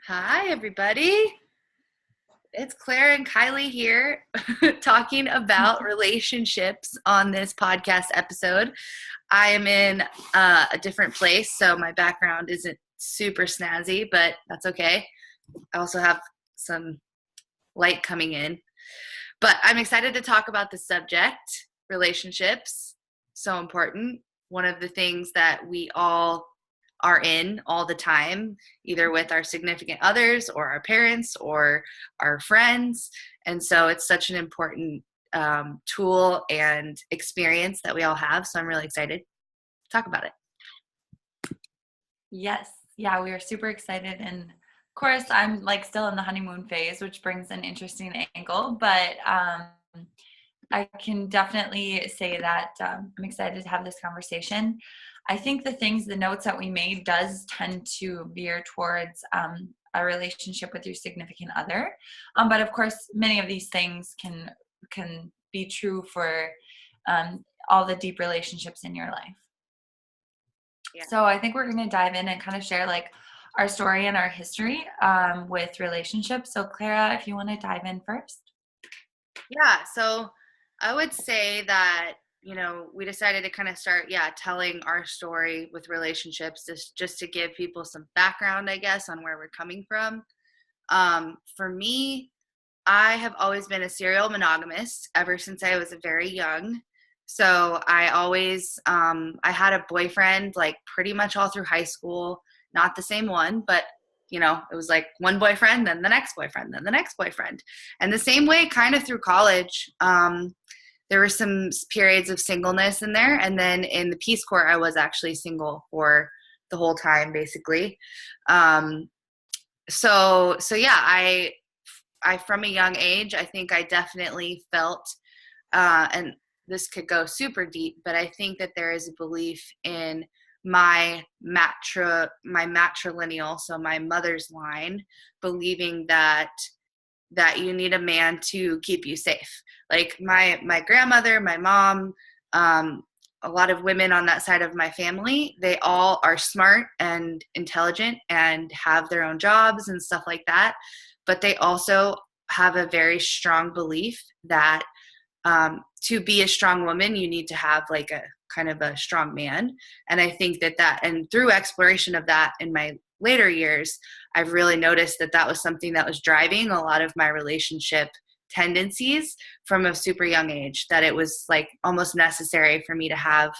Hi, everybody. It's Clara and Kylee here talking about relationships on this podcast episode. I am in a different place, so my background isn't super snazzy, but that's okay. I also have some light coming in. But I'm excited to talk about the subject relationships. So important. One of the things that we all are in all the time, either with our significant others or our parents or our friends. And so it's such an important tool and experience that we all have. So I'm really excited to talk about it. Yes. Yeah, we are super excited. And of course, I'm like still in the honeymoon phase, which brings an interesting angle. But I can definitely say that I'm excited to have this conversation. I think the notes that we made does tend to veer towards a relationship with your significant other. But of course, many of these things can be true for all the deep relationships in your life. Yeah. So I think we're going to dive in and kind of share like our story and our history with relationships. So Clara, if you want to dive in first. Yeah, so I would say that, we decided to kind of start, telling our story with relationships just to give people some background, I guess, on where we're coming from. For me, I have always been a serial monogamist ever since I was very young. So I always, I had a boyfriend like pretty much all through high school, not the same one, but it was like one boyfriend, then the next boyfriend, then the next boyfriend. And the same way kind of through college. There were some periods of singleness in there. And then in the Peace Corps, I was actually single for the whole time, basically. So yeah, I from a young age, I think I definitely felt, and this could go super deep, but I think that there is a belief in my matrilineal, so my mother's line, believing that you need a man to keep you safe. Like my grandmother, my mom, a lot of women on that side of my family, they all are smart and intelligent and have their own jobs and stuff like that. But they also have a very strong belief that to be a strong woman, you need to have like a kind of a strong man. And I think and through exploration of that in my later years, I've really noticed that was something that was driving a lot of my relationship tendencies from a super young age, that it was like almost necessary for me to have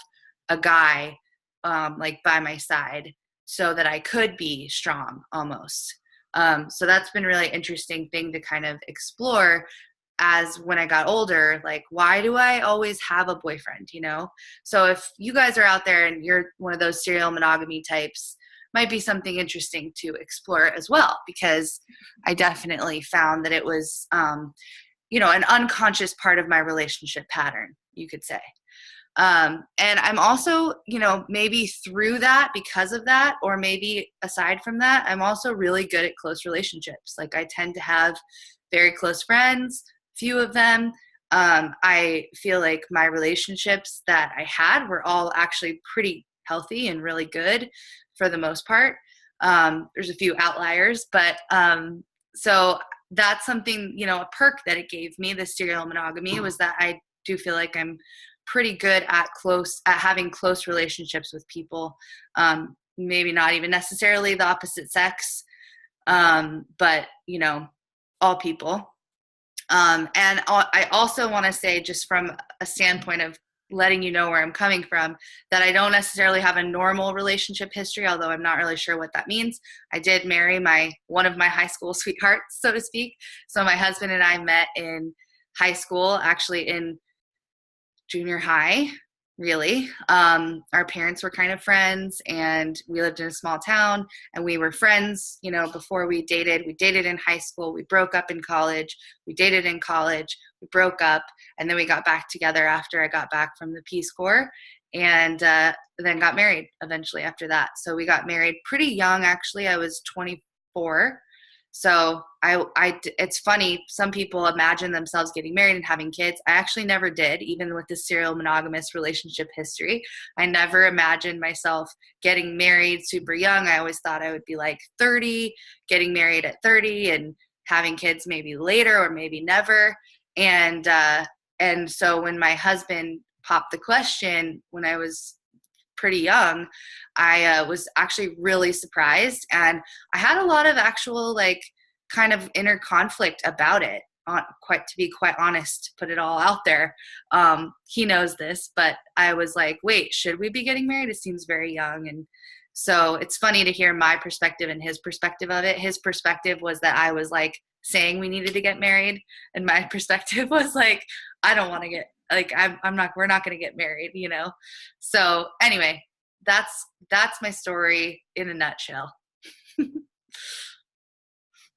a guy like by my side so that I could be strong almost. So that's been really interesting thing to kind of explore as when I got older, like, why do I always have a boyfriend, So if you guys are out there and you're one of those serial monogamy types, might be something interesting to explore as well, because I definitely found that it was, an unconscious part of my relationship pattern, you could say. And I'm also, maybe through that, because of that, or maybe aside from that, I'm also really good at close relationships. Like I tend to have very close friends, few of them. I feel like my relationships that I had were all actually pretty healthy and really good for the most part. There's a few outliers, but so that's something, a perk that it gave me, the serial monogamy, was that I do feel like I'm pretty good at having close relationships with people. Maybe not even necessarily the opposite sex, but all people. And I also want to say, just from a standpoint of letting you know where I'm coming from, that I don't necessarily have a normal relationship history, although I'm not really sure what that means. I did marry one of my high school sweethearts, so to speak. So my husband and I met in high school, actually in junior high, really. Our parents were kind of friends, and we lived in a small town, and we were friends, before we dated. We dated in high school. We broke up in college. We dated in college. We broke up, and then we got back together after I got back from the Peace Corps, and then got married eventually after that. So we got married pretty young, actually. I was 24. So it's funny. Some people imagine themselves getting married and having kids. I actually never did, even with the serial monogamous relationship history. I never imagined myself getting married super young. I always thought I would be like 30, getting married at 30 and having kids maybe later or maybe never. And so when my husband popped the question when I was pretty young, I was actually really surprised, and I had a lot of actual like kind of inner conflict about it. To be quite honest, put it all out there. He knows this, but I was like, wait, should we be getting married? It seems very young. And so it's funny to hear my perspective and his perspective of it. His perspective was that I was like saying we needed to get married, and my perspective was like, I don't want to get, like, we're not going to get married, you know? So anyway, that's my story in a nutshell.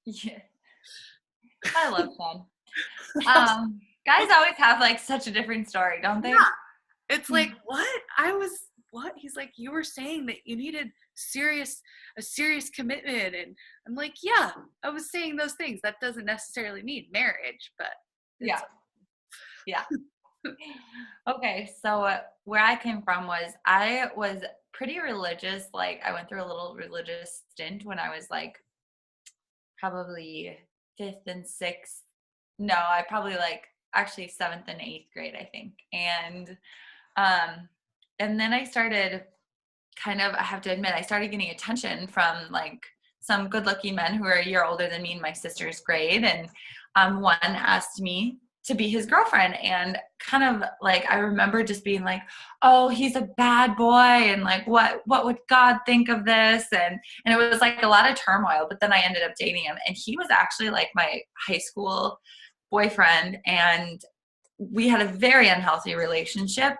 Yeah. I love that. Guys always have like such a different story, don't they? Yeah. It's like, what? He's like, you were saying that you needed a serious commitment. And I'm like, yeah, I was saying those things. That doesn't necessarily mean marriage, but yeah. Okay. So where I came from was, I was pretty religious. Like, I went through a little religious stint when I was like probably 5th and 6th. No, I probably like actually 7th and 8th grade, I think. And then I started I have to admit, I started getting attention from like some good looking men who are a year older than me in my sister's grade. And one asked me to be his girlfriend, and kind of like, I remember just being like, oh, he's a bad boy, and like, what would God think of this? And it was like a lot of turmoil, but then I ended up dating him, and he was actually like my high school boyfriend, and we had a very unhealthy relationship.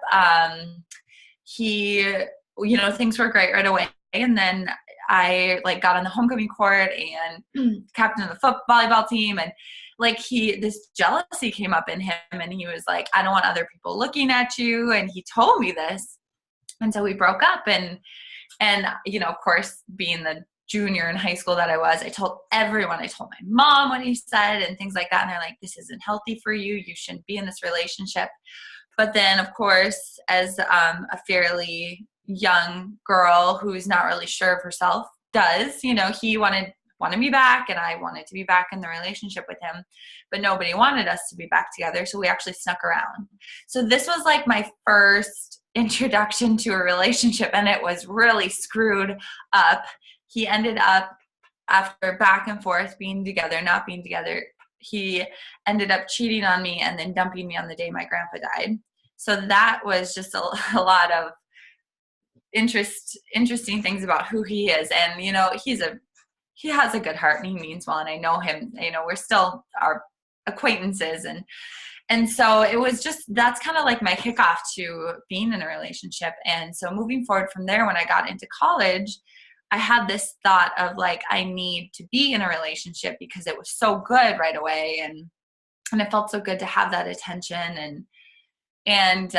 Things were great right away, and then I like got on the homecoming court and captain of the volleyball team, and like this jealousy came up in him, and he was like, I don't want other people looking at you, and he told me this. And so we broke up, and of course, being the junior in high school that I was, I told everyone. I told my mom what he said and things like that, and they're like, this isn't healthy for you, you shouldn't be in this relationship. But then, of course, as a fairly young girl who's not really sure of herself does, he wanted me back, and I wanted to be back in the relationship with him, but nobody wanted us to be back together, so we actually snuck around. So this was like my first introduction to a relationship, and it was really screwed up. He ended up, after back and forth, being together, not being together, he ended up cheating on me and then dumping me on the day my grandpa died. So that was just a lot of interesting things about who he is. And, he has a good heart, and he means well, and I know him, we're still our acquaintances. And so it was that's kind of like my kickoff to being in a relationship. And so moving forward from there, when I got into college, I had this thought of like, I need to be in a relationship because it was so good right away. And it felt so good to have that attention. And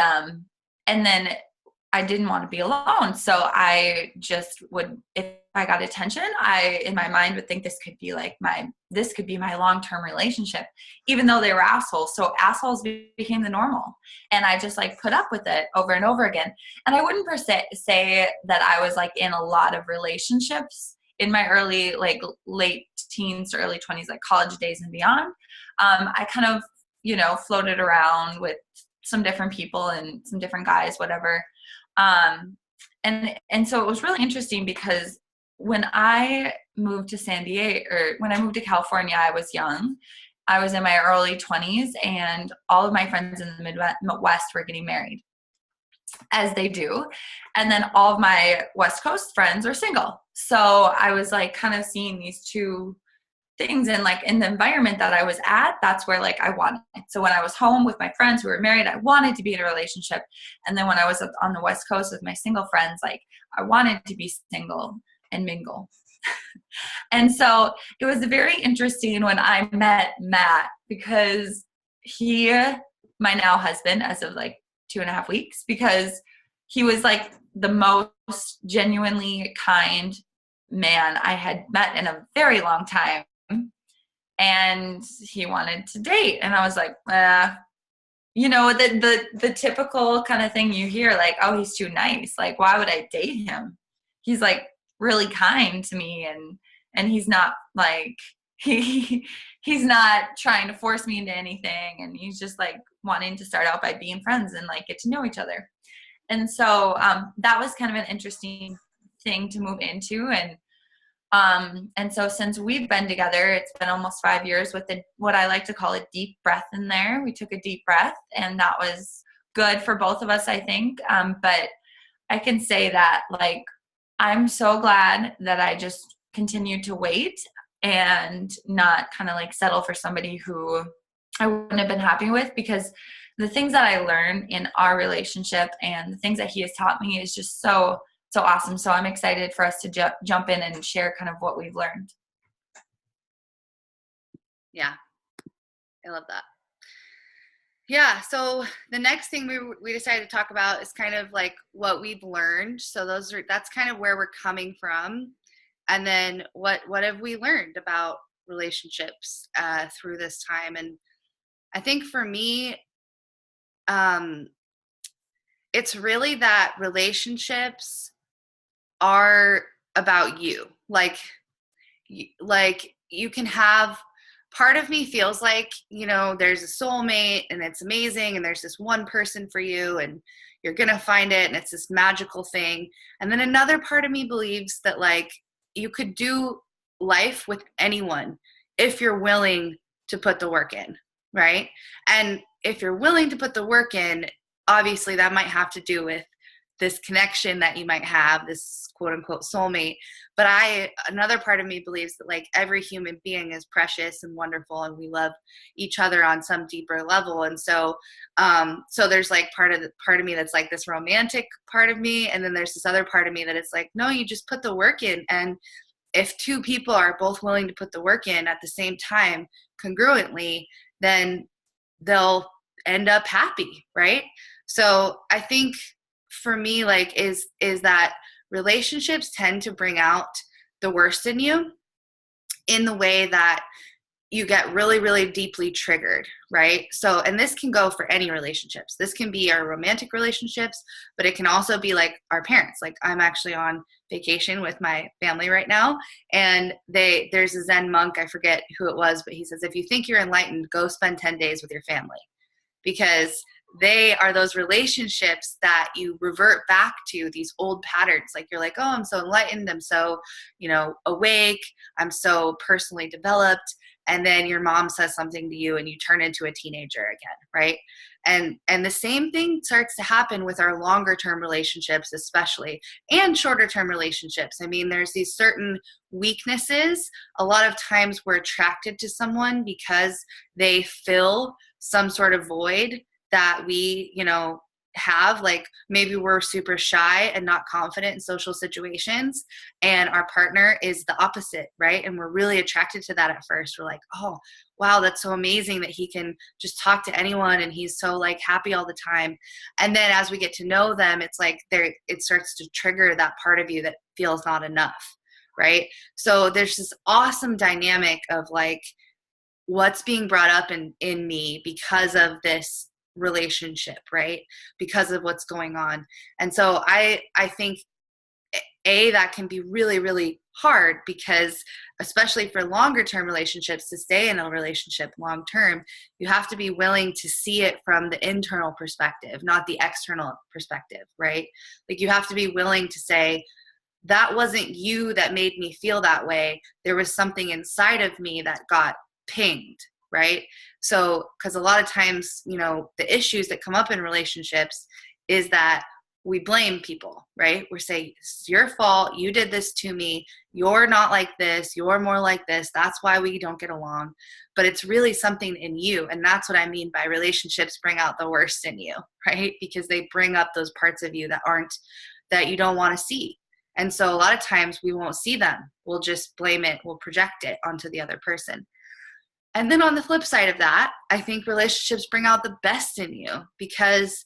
then I didn't want to be alone. So I just would, if I got attention, I, in my mind, would think this could be my long-term relationship, even though they were assholes. So assholes became the normal. And I just like put up with it over and over again. And I wouldn't per se say that I was like in a lot of relationships in my early, like late teens to early 20s, like college days and beyond. I kind of, floated around with some different people and some different guys, whatever. And so it was really interesting because when I moved to San Diego, or when I moved to California, I was young. I was in my early 20s, and all of my friends in the Midwest were getting married, as they do. And then all of my West Coast friends are single. So I was like kind of seeing these two things, and like in the environment that I was at, that's where like I wanted. So when I was home with my friends who were married, I wanted to be in a relationship. And then when I was on the West Coast with my single friends, like I wanted to be single and mingle. And so it was very interesting when I met Matt, because my now husband, as of like 2.5 weeks, because he was like the most genuinely kind man I had met in a very long time. and he wanted to date. And I was like, the typical kind of thing you hear, like, oh, he's too nice. Like, why would I date him? He's like really kind to me, and he's not like, he's not trying to force me into anything. And he's just like wanting to start out by being friends and like get to know each other. And so that was kind of an interesting thing to move into. And so since we've been together, it's been almost 5 years with what I like to call a deep breath in there. We took a deep breath, and that was good for both of us, I think. But I can say that, like, I'm so glad that I just continued to wait and not kind of like settle for somebody who I wouldn't have been happy with, because the things that I learned in our relationship and the things that he has taught me is just so awesome. So I'm excited for us to jump in and share kind of what we've learned. Yeah, I love that. Yeah, so the next thing we decided to talk about is kind of like what we've learned. So that's kind of where we're coming from. And then what have we learned about relationships through this time? And I think for me, it's really that relationships are about you. Like you can have, part of me feels like, there's a soulmate and it's amazing, and there's this one person for you and you're going to find it and it's this magical thing. And then another part of me believes that, like, you could do life with anyone if you're willing to put the work in, right? And if you're willing to put the work in, obviously that might have to do with this connection that you might have, this quote unquote soulmate. But another part of me believes that, like, every human being is precious and wonderful, and we love each other on some deeper level. And so there's like part of me that's like this romantic part of me, and then there's this other part of me that is like, no, you just put the work in. And if two people are both willing to put the work in at the same time, congruently, then they'll end up happy, right? So I think for me, like, is that relationships tend to bring out the worst in you in the way that you get really, really deeply triggered, right? So, and this can go for any relationships. This can be our romantic relationships, but it can also be like our parents. Like, I'm actually on vacation with my family right now, and there's a Zen monk, I forget who it was, but he says, if you think you're enlightened, go spend 10 days with your family, because they are those relationships that you revert back to, these old patterns. Like, you're like, oh, I'm so enlightened, I'm so, awake, I'm so personally developed. And then your mom says something to you and you turn into a teenager again, right? And the same thing starts to happen with our longer term relationships, especially, and shorter term relationships. I mean, there's these certain weaknesses. A lot of times we're attracted to someone because they fill some sort of void that we, have. Like, maybe we're super shy and not confident in social situations, and our partner is the opposite, right? And we're really attracted to that at first. We're like, oh, wow, that's so amazing that he can just talk to anyone and he's so, like, happy all the time. And then as we get to know them, it's like it starts to trigger that part of you that feels not enough, right? So there's this awesome dynamic of, like, what's being brought up in me because of this relationship, right? Because of what's going on. And so I think that can be really, really hard, because especially for longer term relationships, to stay in a relationship long term, you have to be willing to see it from the internal perspective, not the external perspective, right? Like, you have to be willing to say, that wasn't you that made me feel that way. There was something inside of me that got pinged, right? So, because a lot of times, the issues that come up in relationships is that we blame people, right? We're saying, it's your fault, you did this to me, you're not like this, you're more like this, that's why we don't get along. But it's really something in you. And that's what I mean by relationships bring out the worst in you, right? Because they bring up those parts of you that you don't want to see. And so a lot of times we won't see them. We'll just blame it, we'll project it onto the other person. And then on the flip side of that, I think relationships bring out the best in you, because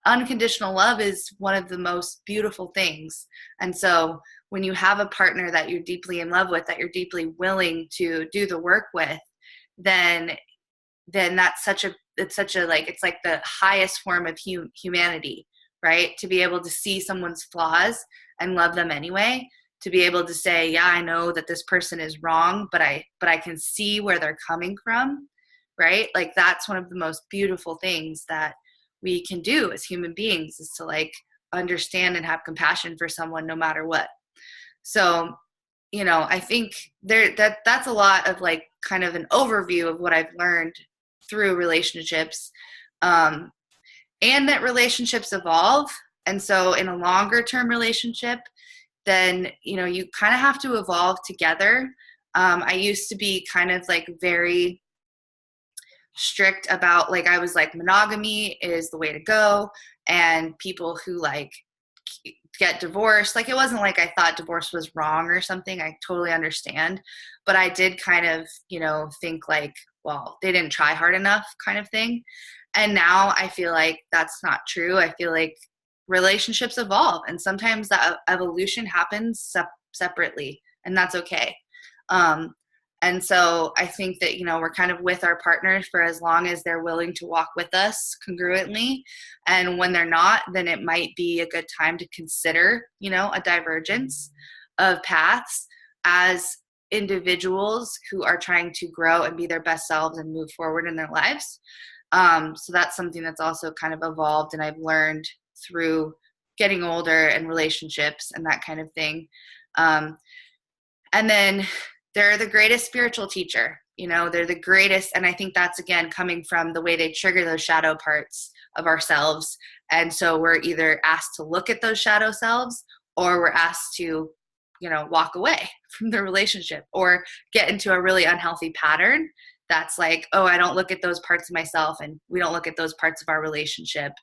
unconditional love is one of the most beautiful things. And so when you have a partner that you're deeply in love with, that you're deeply willing to do the work with, then that's such a like, it's like the highest form of humanity, right? To be able to see someone's flaws and love them anyway, to be able to say, yeah, I know that this person is wrong, but I can see where they're coming from, right? Like, that's one of the most beautiful things that we can do as human beings, is to like understand and have compassion for someone no matter what. So, you know, I think that's a lot of like kind of an overview of what I've learned through relationships, and that relationships evolve. And so in a longer term relationship, then, you know, you kind of have to evolve together. I used to be kind of like very strict about, like, I was like, monogamy is the way to go. And people who like get divorced, like, it wasn't like I thought divorce was wrong or something. I totally understand. But I did kind of, you know, think like, well, they didn't try hard enough kind of thing. And now I feel like that's not true. I feel like relationships evolve, and sometimes that evolution happens separately, and that's okay. And so I think that, you know, we're kind of with our partners for as long as they're willing to walk with us congruently. And when they're not, then it might be a good time to consider, you know, a divergence of paths as individuals who are trying to grow and be their best selves and move forward in their lives. So that's something that's also kind of evolved, and I've learned through getting older and relationships and that kind of thing. And then they're the greatest spiritual teacher, you know, they're the greatest. And I think that's, again, coming from the way they trigger those shadow parts of ourselves. And so we're either asked to look at those shadow selves, or we're asked to, you know, walk away from the relationship or get into a really unhealthy pattern. That's like, oh, I don't look at those parts of myself, and we don't look at those parts of our relationship.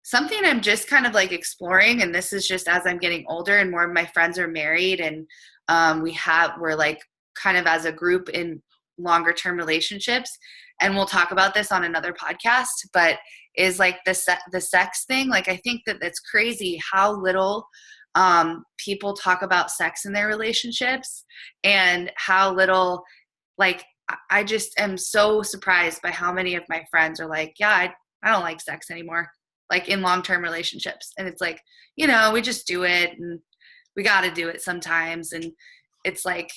Something I'm just kind of like exploring, and this is just as I'm getting older and more of my friends are married, and we're like kind of as a group in longer term relationships, and we'll talk about this on another podcast, but is like the sex thing. Like, I think that it's crazy how little people talk about sex in their relationships, and how little, like, I just am so surprised by how many of my friends are like, yeah, I don't like sex anymore, like in long-term relationships. And it's like, you know, we just do it, and we got to do it sometimes. And it's like,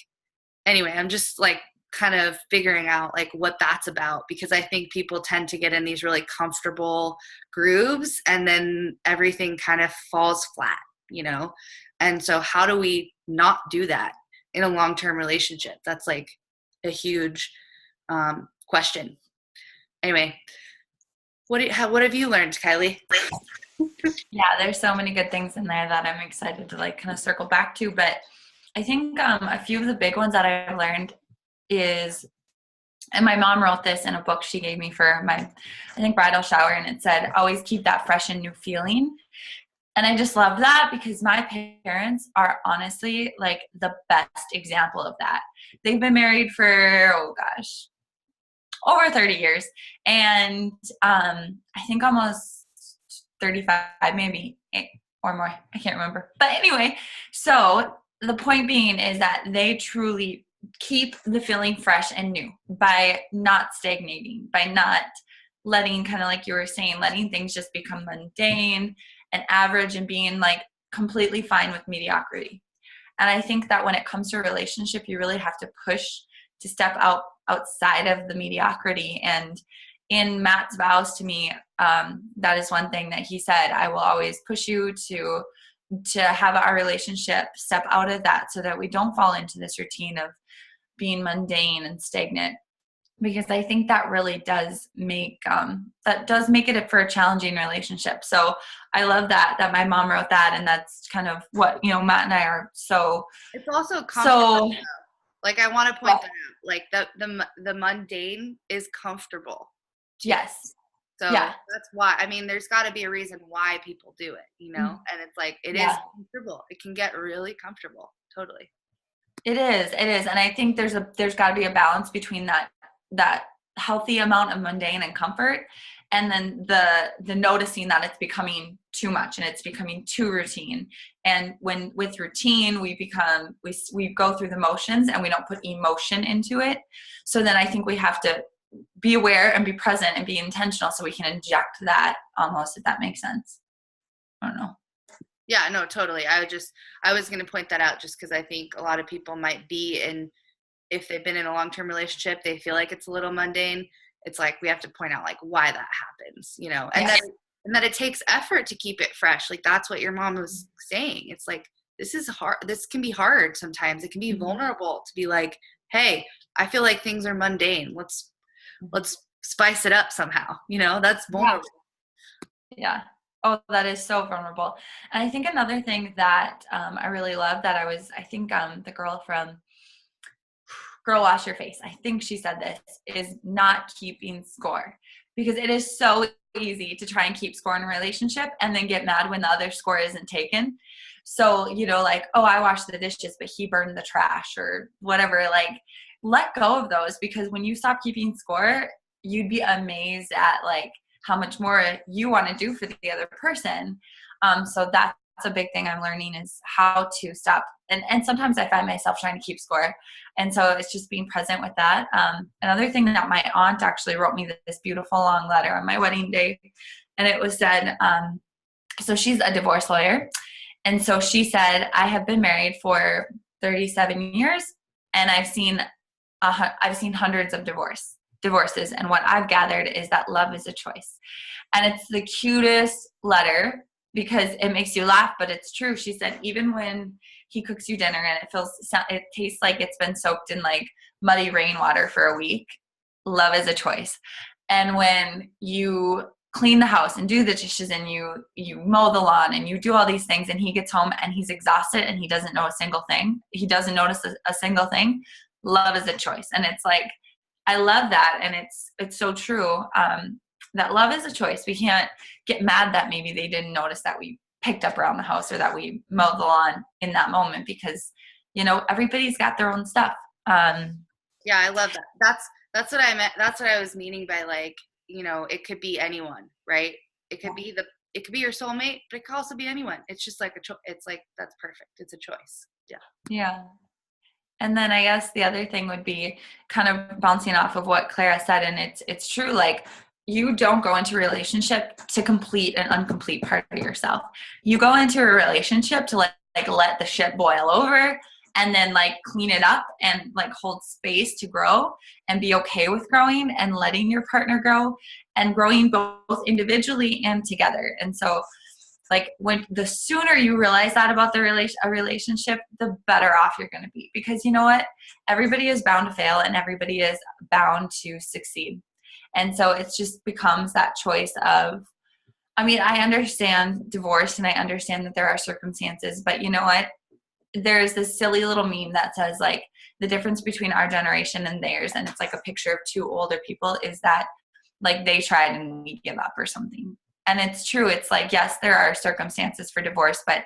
anyway, I'm just like kind of figuring out like what that's about, because I think people tend to get in these really comfortable grooves, and then everything kind of falls flat, you know? And so how do we not do that in a long-term relationship? That's like a huge question. Anyway, what have you learned, Kylee? Yeah, there's so many good things in there that I'm excited to like kind of circle back to. But I think a few of the big ones that I've learned is, and my mom wrote this in a book she gave me for my, I think, bridal shower, and it said, always keep that fresh and new feeling. And I just love that, because my parents are honestly like the best example of that. They've been married for, oh gosh, over 30 years. And I think almost 35, maybe, or more. I can't remember. But anyway, so the point being is that they truly keep the feeling fresh and new by not stagnating, by not letting, kind of like you were saying, letting things just become mundane and average, and being like completely fine with mediocrity. And I think that when it comes to a relationship, you really have to push to step outside of the mediocrity. And in Matt's vows to me, that is one thing that he said: I will always push you to have our relationship step out of that, so that we don't fall into this routine of being mundane and stagnant. Because I think that really does make it for a challenging relationship. So I love that my mom wrote that, and that's kind of what, you know, Matt and I are so. It's also comfortable. Like, I want to point that out. Like, the mundane is comfortable. Yes. So that's why, I mean, there's got to be a reason why people do it, you know? Mm-hmm. And it's like, it is comfortable. It can get really comfortable. Totally. It is. And I think there's got to be a balance between that healthy amount of mundane and comfort, And then the noticing that it's becoming too much and it's becoming too routine. And when with routine, we go through the motions and we don't put emotion into it. So then I think we have to be aware and be present and be intentional so we can inject that almost, if that makes sense. I don't know. Yeah, no, totally. I was going to point that out just because I think a lot of people might be in, if they've been in a long-term relationship, they feel like it's a little mundane. It's like, we have to point out like why that happens, you know, and that it takes effort to keep it fresh. Like that's what your mom was saying. It's like, this is hard. This can be hard sometimes. It can be vulnerable to be like, hey, I feel like things are mundane. Let's spice it up somehow. You know, that's vulnerable. Yeah. Oh, that is so vulnerable. And I think another thing that I really love that I think the girl from Girl Wash Your Face, I think she said this, is not keeping score, because it is so easy to try and keep score in a relationship and then get mad when the other score isn't taken. So, you know, like, oh, I washed the dishes, but he burned the trash or whatever. Like, let go of those, because when you stop keeping score, you'd be amazed at like how much more you want to do for the other person. So that's a big thing I'm learning, is how to stop. And sometimes I find myself trying to keep score. And so it's just being present with that. Another thing that my aunt actually wrote me this beautiful long letter on my wedding day. And it was said, so she's a divorce lawyer. And so she said, I have been married for 37 years and I've seen hundreds of divorces. And what I've gathered is that love is a choice. And it's the cutest letter because it makes you laugh, but it's true. She said, even when he cooks you dinner and it tastes like it's been soaked in like muddy rainwater for a week, love is a choice. And when you clean the house and do the dishes and you mow the lawn and you do all these things and he gets home and he's exhausted and he doesn't know a single thing, he doesn't notice a single thing, love is a choice. And it's like, I love that. And it's so true. That love is a choice. We can't get mad that maybe they didn't notice that we picked up around the house or that we mowed the lawn in that moment, because, you know, everybody's got their own stuff. Yeah, I love that. That's what I meant. That's what I was meaning by like, you know, it could be anyone, right? It could be your soulmate, but it could also be anyone. It's just like it's like, that's perfect. It's a choice. Yeah. Yeah. And then I guess the other thing would be kind of bouncing off of what Clara said. And it's true. Like, you don't go into a relationship to complete an incomplete part of yourself. You go into a relationship to like let the shit boil over and then like clean it up and like hold space to grow and be okay with growing and letting your partner grow and growing both individually and together. And so like, when the sooner you realize that about a relationship, the better off you're going to be, because you know what? Everybody is bound to fail and everybody is bound to succeed. And so it just becomes that choice of, I mean, I understand divorce and I understand that there are circumstances, but you know what? There's this silly little meme that says like the difference between our generation and theirs, and it's like a picture of two older people, is that like they tried and we give up or something. And it's true. It's like, yes, there are circumstances for divorce, but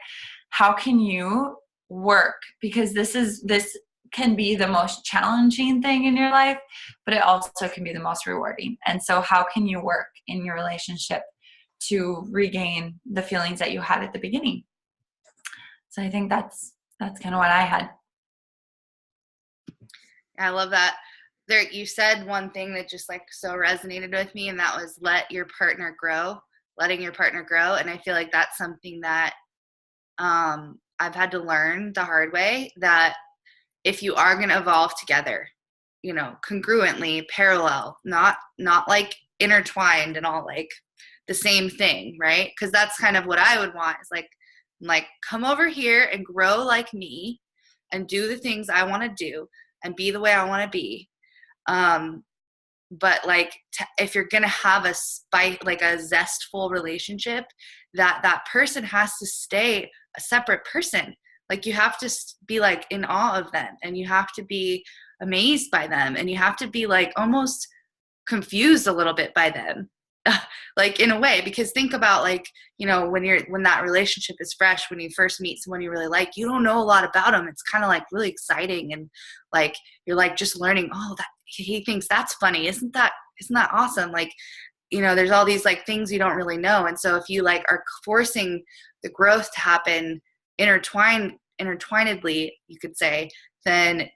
how can you work? Because this can be the most challenging thing in your life, but it also can be the most rewarding. And so how can you work in your relationship to regain the feelings that you had at the beginning? So I think that's kind of what I had. I love that. There, you said one thing that just like so resonated with me, and that was letting your partner grow. And I feel like that's something that I've had to learn the hard way, that if you are going to evolve together, you know, congruently, parallel, not like intertwined and all like the same thing, right? Because that's kind of what I would want, is like come over here and grow like me and do the things I want to do and be the way I want to be. But like, if you're going to have like a zestful relationship, that person has to stay a separate person. Like, you have to be like in awe of them, and you have to be amazed by them, and you have to be like almost confused a little bit by them. Like, in a way, because think about like, you know, when that relationship is fresh, when you first meet someone you really like, you don't know a lot about them. It's kind of like really exciting, and like you're like just learning, oh, that he thinks that's funny, isn't that awesome? Like, there's all these like things you don't really know. And so if you like are forcing the growth to happen intertwinedly, you could say, then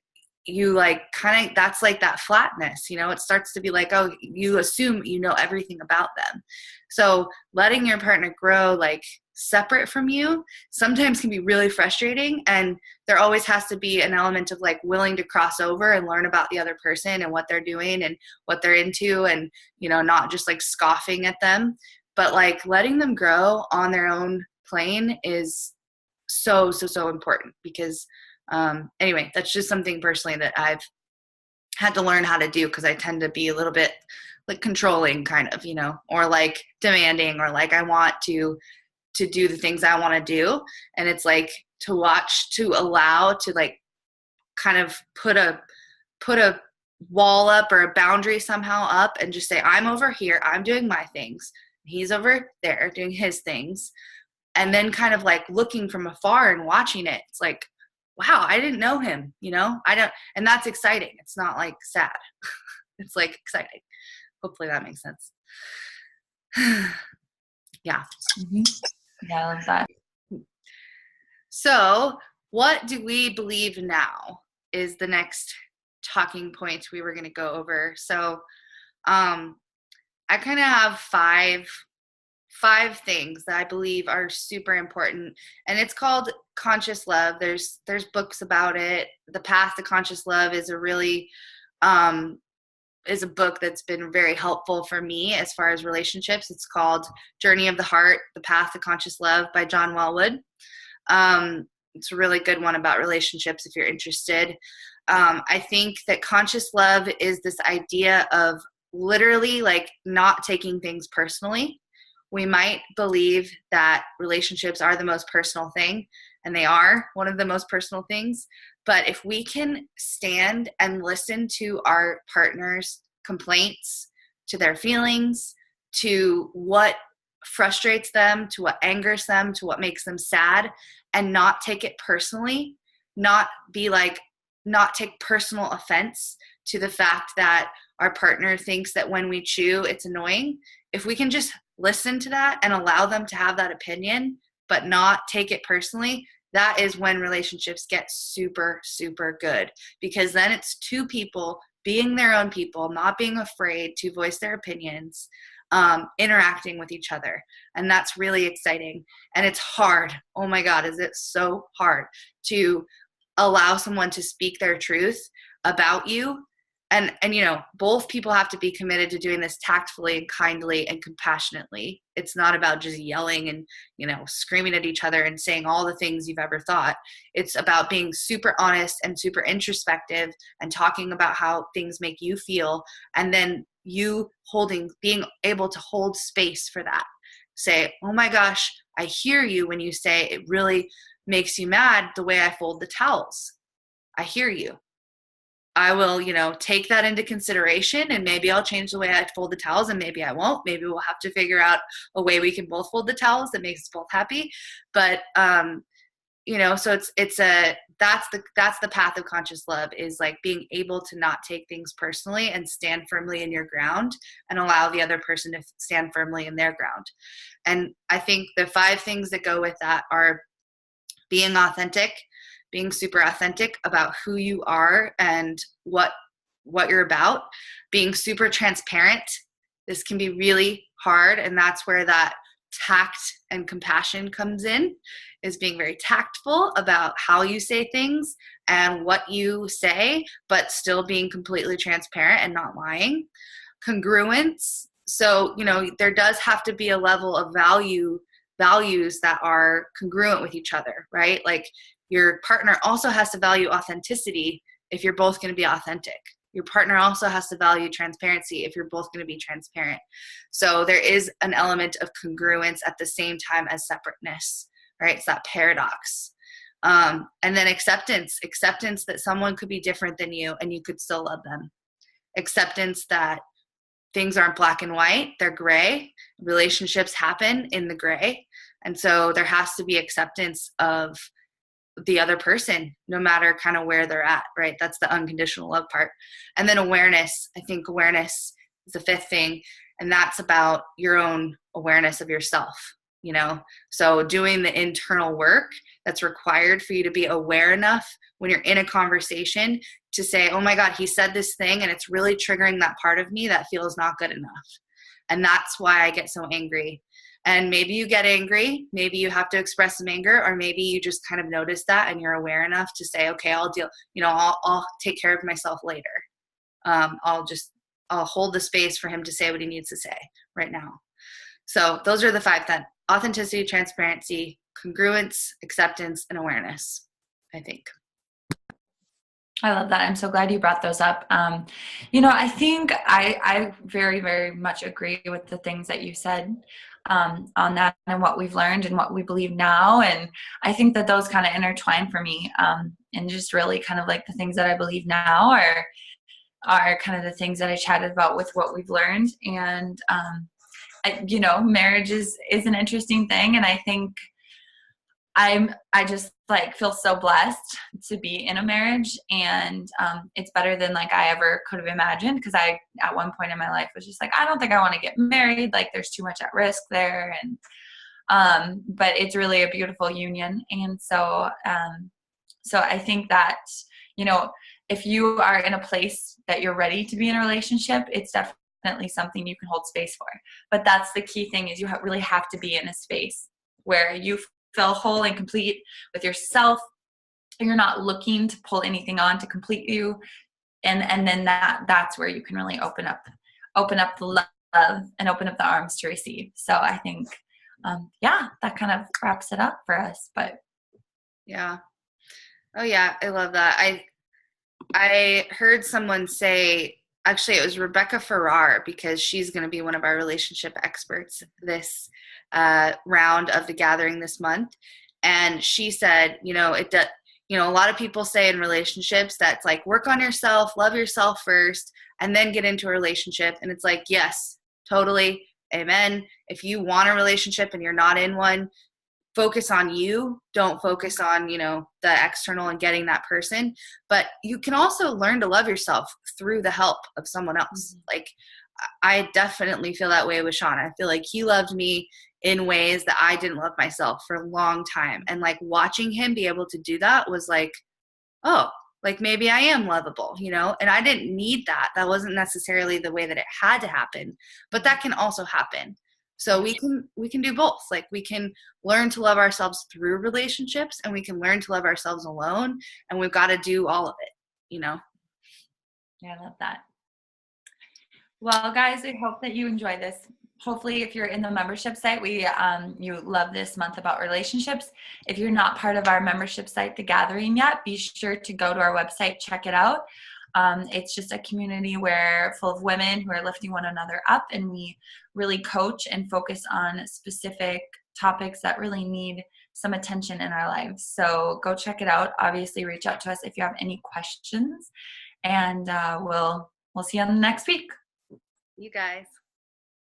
you like kind of, that's like that flatness, it starts to be like, oh, you assume you know everything about them. So letting your partner grow like separate from you sometimes can be really frustrating. And there always has to be an element of like willing to cross over and learn about the other person and what they're doing and what they're into, and, not just like scoffing at them, but like letting them grow on their own plane is so important. Because anyway, that's just something personally that I've had to learn how to do, because I tend to be a little bit like controlling kind of, or like demanding, or like I want to do the things I want to do. And it's like to allow to like kind of put a wall up or a boundary somehow up and just say, I'm over here, I'm doing my things, he's over there doing his things. And then kind of like looking from afar and watching it. It's like, wow, I didn't know him, and that's exciting. It's not like sad. It's like exciting. Hopefully that makes sense. Yeah. Mm-hmm. Yeah, I love that. So what do we believe now is the next talking point we were going to go over. So I kind of have five things that I believe are super important, and it's called conscious love. There's books about it. The Path to Conscious Love is a really is a book that's been very helpful for me as far as relationships. It's called Journey of the Heart, The Path to Conscious Love by John Wellwood. It's a really good one about relationships if you're interested. I think that conscious love is this idea of literally like not taking things personally. We might believe that relationships are the most personal thing, and they are one of the most personal things. But if we can stand and listen to our partner's complaints, to their feelings, to what frustrates them, to what angers them, to what makes them sad, and not take it personally, not take personal offense to the fact that our partner thinks that when we chew, it's annoying. If we can just listen to that and allow them to have that opinion, but not take it personally, that is when relationships get super, super good. Because then it's two people being their own people, not being afraid to voice their opinions, interacting with each other. And that's really exciting. And it's hard. Oh my God, is it so hard to allow someone to speak their truth about you. And both people have to be committed to doing this tactfully and kindly and compassionately. It's not about just yelling and, screaming at each other and saying all the things you've ever thought. It's about being super honest and super introspective and talking about how things make you feel. And then you being able to hold space for that. Say, oh my gosh, I hear you when you say it really makes you mad the way I fold the towels. I hear you. I will, take that into consideration, and maybe I'll change the way I fold the towels, and maybe I won't. Maybe we'll have to figure out a way we can both fold the towels that makes us both happy. But, so that's the path of conscious love, is like being able to not take things personally and stand firmly in your ground and allow the other person to stand firmly in their ground. And I think the 5 things that go with that are being authentic, being super authentic about who you are and what you're about, being super transparent. This can be really hard, and that's where that tact and compassion comes in, is being very tactful about how you say things and what you say, but still being completely transparent and not lying. Congruence. So, there does have to be a level of values that are congruent with each other, right? Like, your partner also has to value authenticity if you're both going to be authentic. Your partner also has to value transparency if you're both going to be transparent. So there is an element of congruence at the same time as separateness, right? It's that paradox. And then acceptance that someone could be different than you and you could still love them. Acceptance that things aren't black and white, they're gray. Relationships happen in the gray. And so there has to be acceptance of the other person, no matter kind of where they're at, right? That's the unconditional love part. And then awareness. I think awareness is the 5th thing. And that's about your own awareness of yourself, you know? So doing the internal work that's required for you to be aware enough when you're in a conversation to say, oh my God, he said this thing and it's really triggering that part of me that feels not good enough. And that's why I get so angry. And maybe you get angry, maybe you have to express some anger, or maybe you just kind of notice that and you're aware enough to say, okay, I'll deal, I'll take care of myself later. I'll hold the space for him to say what he needs to say right now. So those are the 5 then: authenticity, transparency, congruence, acceptance, and awareness, I think. I love that. I'm so glad you brought those up. I think I very, very much agree with the things that you said on that and what we've learned and what we believe now. And I think that those kind of intertwine for me, and just really kind of like the things that I believe now are kind of the things that I chatted about with what we've learned. And, marriage is an interesting thing. And I think I just like feel so blessed to be in a marriage, and it's better than like I ever could have imagined, because I at one point in my life was just like, I don't think I want to get married, like there's too much at risk there. And but it's really a beautiful union. And so I think that if you are in a place that you're ready to be in a relationship, it's definitely something you can hold space for. But that's the key thing, is you really have to be in a space where you feel whole and complete with yourself, and you're not looking to pull anything on to complete you. And then that's where you can really open up the love and open up the arms to receive. So I think, that kind of wraps it up for us. But yeah. Oh yeah. I love that. I heard someone say, actually it was Rebecca Farrar, because she's going to be one of our relationship experts this round of the gathering this month. And she said, a lot of people say in relationships that's like, work on yourself, love yourself first, and then get into a relationship. And it's like, yes, totally. Amen. If you want a relationship and you're not in one, focus on you. Don't focus on, the external and getting that person. But you can also learn to love yourself through the help of someone else. Mm-hmm. Like, I definitely feel that way with Sean. I feel like he loved me in ways that I didn't love myself for a long time. And like watching him be able to do that was like, oh, like maybe I am lovable, and I didn't need that. That wasn't necessarily the way that it had to happen, but that can also happen. So we can do both. Like we can learn to love ourselves through relationships, and we can learn to love ourselves alone, and we've got to do all of it, Yeah, I love that. Well, guys, I hope that you enjoy this. Hopefully, if you're in the membership site, you love this month about relationships. If you're not part of our membership site, The Gathering, yet, be sure to go to our website, check it out. It's just a community full of women who are lifting one another up, and we really coach and focus on specific topics that really need some attention in our lives. So go check it out. Obviously, reach out to us if you have any questions, and we'll see you on the next week. You guys.